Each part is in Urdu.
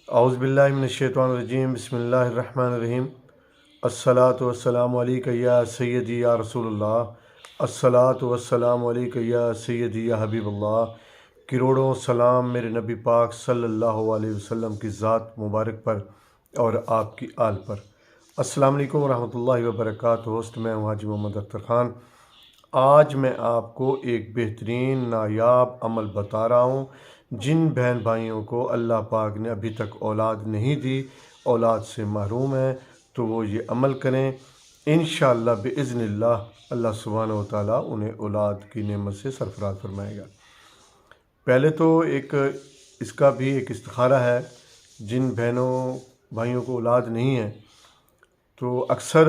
اعوذ باللہ من الشیطان الرجیم، بسم اللہ الرحمن الرحیم۔ الصلاۃ والسلام علیک یا سیدی یا رسول اللہ، الصلاۃ والسلام علیک یا سیدی یا حبیب اللہ۔ کروڑوں سلام میرے نبی پاک صلی اللہ علیہ وسلم کی ذات مبارک پر اور آپ کی آل پر۔ السلام علیکم ورحمۃ اللہ وبرکاتہ۔ ہوسٹ میں ہوں حاجی محمد اختر خان۔ آج میں آپ کو ایک بہترین نایاب عمل بتا رہا ہوں۔ جن بہن بھائیوں کو اللہ پاک نے ابھی تک اولاد نہیں دی، اولاد سے محروم ہیں، تو وہ یہ عمل کریں۔ انشاءاللہ بإذن اللہ اللہ سبحانہ و تعالیٰ انہیں اولاد کی نعمت سے سرفراز فرمائے گا۔ پہلے تو اس کا بھی ایک استخارہ ہے۔ جن بہنوں بھائیوں کو اولاد نہیں ہے تو اکثر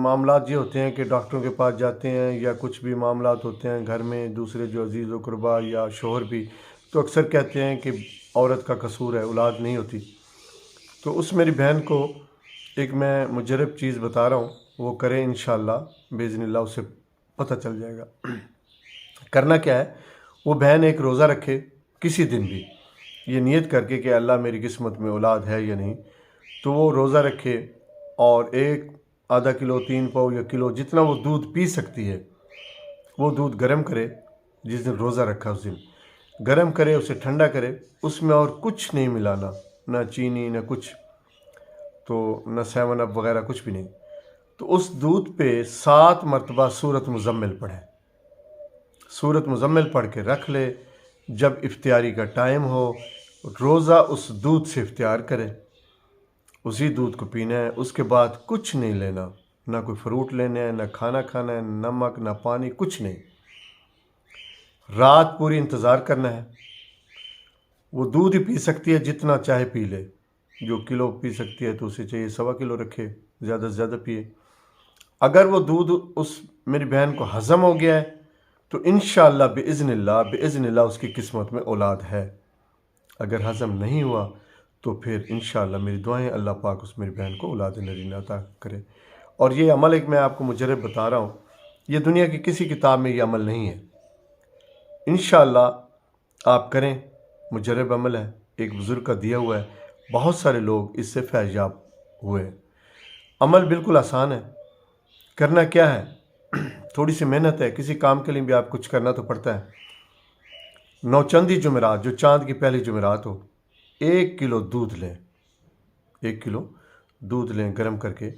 معاملات یہ ہوتے ہیں کہ ڈاکٹروں کے پاس جاتے ہیں، یا کچھ بھی معاملات ہوتے ہیں گھر میں، دوسرے جو عزیز و قربا یا شوہر بھی، تو اکثر کہتے ہیں کہ عورت کا قصور ہے، اولاد نہیں ہوتی۔ تو اس میری بہن کو ایک میں مجرب چیز بتا رہا ہوں، وہ کرے انشاءاللہ باذن اللہ، اسے پتہ چل جائے گا۔ کرنا کیا ہے، وہ بہن ایک روزہ رکھے کسی دن بھی، یہ نیت کر کے کہ اللہ میری قسمت میں اولاد ہے یا نہیں، تو وہ روزہ رکھے اور ایک آدھا کلو، 3 پاؤ یا کلو جتنا وہ دودھ پی سکتی ہے، وہ دودھ گرم کرے۔ جس دن روزہ رکھا اس دن گرم کرے، اسے ٹھنڈا کرے، اس میں اور کچھ نہیں ملانا، نہ چینی نہ کچھ، تو نہ 7 اپ وغیرہ کچھ بھی نہیں۔ تو اس دودھ پہ 7 مرتبہ سورۃ مزمل پڑھے، سورۃ مزمل پڑھ کے رکھ لے۔ جب افطاری کا ٹائم ہو، روزہ اس دودھ سے افطار کرے، اسی دودھ کو پینا ہے۔ اس کے بعد کچھ نہیں لینا، نہ کوئی فروٹ لینا ہے، نہ کھانا کھانا ہے، نمک نہ پانی، کچھ نہیں۔ رات پوری انتظار کرنا ہے۔ وہ دودھ ہی پی سکتی ہے، جتنا چاہے پی لے۔ جو کلو پی سکتی ہے تو اسے چاہیے 1.25 کلو رکھے، زیادہ سے زیادہ پیے۔ اگر وہ دودھ اس میری بہن کو ہضم ہو گیا ہے تو انشاءاللہ بإذن اللہ اس کی قسمت میں اولاد ہے۔ اگر ہضم نہیں ہوا تو پھر انشاءاللہ میری دعائیں، اللہ پاک اس میری بہن کو اولاد نرینہ عطا کرے۔ اور یہ عمل ایک میں آپ کو مجرب بتا رہا ہوں، یہ دنیا کی کسی کتاب میں یہ عمل نہیں ہے۔ انشاءاللہ آپ کریں، مجرب عمل ہے، ایک بزرگ کا دیا ہوا ہے، بہت سارے لوگ اس سے فیض یاب ہوئے ہیں۔ عمل بالکل آسان ہے۔ کرنا کیا ہے، تھوڑی سی محنت ہے، کسی کام کے لیے بھی آپ کچھ کرنا تو پڑتا ہے۔ نوچندی جمعرات، جو چاند کی پہلی جمعرات ہو، 1 کلو دودھ لیں، 1 کلو دودھ لیں، گرم کر کے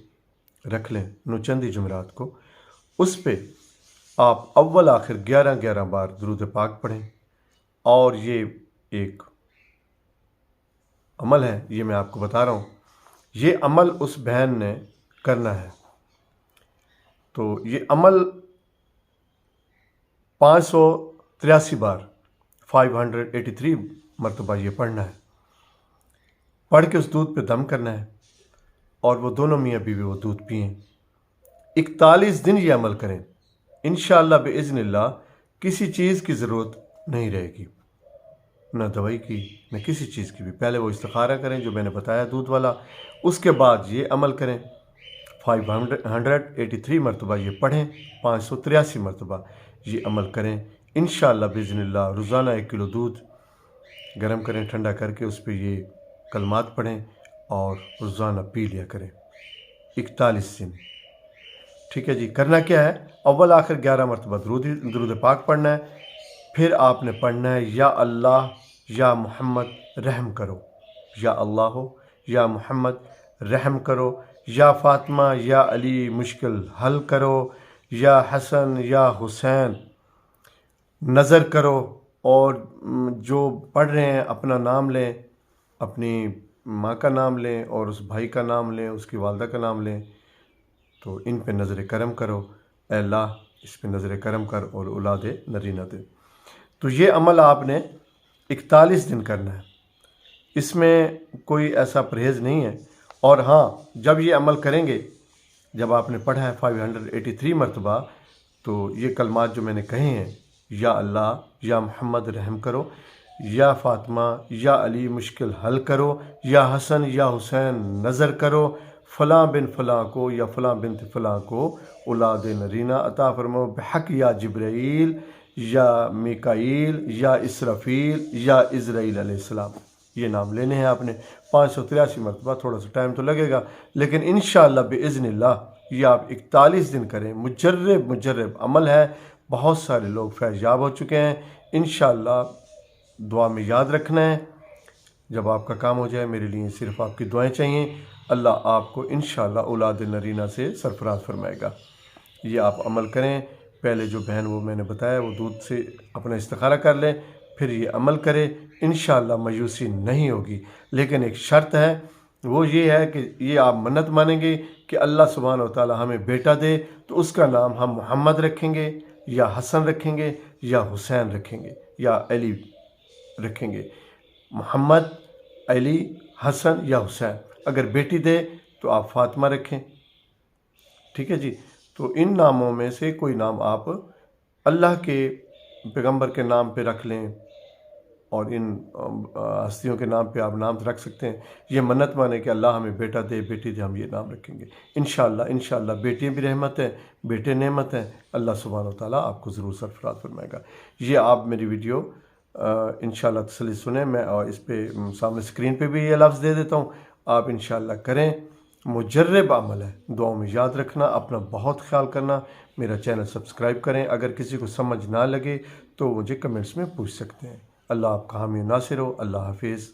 رکھ لیں نوچندی جمعرات کو۔ اس پہ آپ اول آخر 11 بار درود پاک پڑھیں۔ اور یہ ایک عمل ہے، یہ میں آپ کو بتا رہا ہوں، یہ عمل اس بہن نے کرنا ہے۔ تو یہ عمل 583 بار، 583 مرتبہ یہ پڑھنا ہے۔ پڑھ کے اس دودھ پہ دم کرنا ہے، اور وہ دونوں میاں بیوی وہ دودھ پئیں۔ 41 دن یہ عمل کریں، انشاءاللہ بإذن اللہ کسی چیز کی ضرورت نہیں رہے گی، نہ دوائی کی نہ کسی چیز کی بھی۔ پہلے وہ استخارہ کریں جو میں نے بتایا دودھ والا، اس کے بعد یہ عمل کریں۔ 583 مرتبہ یہ پڑھیں، 583 مرتبہ یہ عمل کریں انشاءاللہ بإذن اللہ۔ روزانہ 1 کلو دودھ گرم کریں، ٹھنڈا کر کے اس پہ یہ کلمات پڑھیں اور روزانہ پی لیا کریں 41 دن۔ ٹھیک ہے جی۔ کرنا کیا ہے، اول آخر 11 مرتبہ درود پاک پڑھنا ہے۔ پھر آپ نے پڑھنا ہے، یا اللہ یا محمد رحم کرو، یا اللہ یا محمد رحم کرو، یا فاطمہ یا علی مشکل حل کرو، یا حسن یا حسین نظر کرو۔ اور جو پڑھ رہے ہیں اپنا نام لیں، اپنی ماں کا نام لیں، اور اس بھائی کا نام لیں، اس کی والدہ کا نام لیں، تو ان پہ نظر کرم کرو، اے اللہ اس پہ نظر کرم کر اور اولاد نرینہ دے۔ تو یہ عمل آپ نے 41 دن کرنا ہے، اس میں کوئی ایسا پرہیز نہیں ہے۔ اور ہاں، جب یہ عمل کریں گے، جب آپ نے پڑھا ہے 583 مرتبہ، تو یہ کلمات جو میں نے کہے ہیں، یا اللہ یا محمد رحم کرو، یا فاطمہ یا علی مشکل حل کرو، یا حسن یا حسین نظر کرو، فلاں بن فلاں کو یا فلاں بنت فلاں کو اولاد نرینہ عطا فرماؤ بحق یا جبرائیل یا میکائیل یا اسرافیل یا عزرائیل علیہ السلام۔ یہ نام لینے ہیں آپ نے 583 مرتبہ، تھوڑا سا ٹائم تو لگے گا، لیکن انشاءاللہ بإذن اللہ یہ آپ 41 دن کریں۔ مجرب عمل ہے، بہت سارے لوگ فیض یاب ہو چکے ہیں۔ انشاءاللہ دعا میں یاد رکھنا ہے، جب آپ کا کام ہو جائے میرے لیے صرف آپ کی دعائیں چاہیے، اللہ آپ کو انشاءاللہ اولاد نرینہ سے سرفراز فرمائے گا۔ یہ آپ عمل کریں۔ پہلے جو بہن وہ میں نے بتایا وہ دودھ سے اپنا استخارہ کر لے، پھر یہ عمل کرے، انشاءاللہ مایوسی نہیں ہوگی۔ لیکن ایک شرط ہے، وہ یہ ہے کہ یہ آپ منت مانیں گے کہ اللہ سبحانہ وتعالی ہمیں بیٹا دے تو اس کا نام ہم محمد رکھیں گے یا حسن رکھیں گے یا حسین رکھیں گے یا علی رکھیں گے، محمد، علی، حسن یا حسین۔ اگر بیٹی دے تو آپ فاطمہ رکھیں، ٹھیک ہے جی۔ تو ان ناموں میں سے کوئی نام آپ اللہ کے پیغمبر کے نام پہ رکھ لیں، اور ان ہستیوں کے نام پہ آپ نام رکھ سکتے ہیں۔ یہ منت مانے کہ اللہ ہمیں بیٹا دے، بیٹی دے، ہم یہ نام رکھیں گے۔ انشاءاللہ بیٹیاں بھی رحمت ہیں، بیٹے نعمت ہیں، اللہ سبحانہ وتعالیٰ آپ کو ضرور سرفراز فرمائے گا۔ یہ آپ میری ویڈیو انشاءاللہ تسلی سنیں، میں اس پہ سامنے اسکرین پہ بھی یہ لفظ دے دیتا ہوں، آپ انشاءاللہ کریں۔ مجرب عمل ہے، دعاؤں میں یاد رکھنا، اپنا بہت خیال کرنا، میرا چینل سبسکرائب کریں۔ اگر کسی کو سمجھ نہ لگے تو مجھے کمنٹس میں پوچھ سکتے ہیں۔ اللہ آپ کا حامی و ناصر ہو۔ اللہ حافظ۔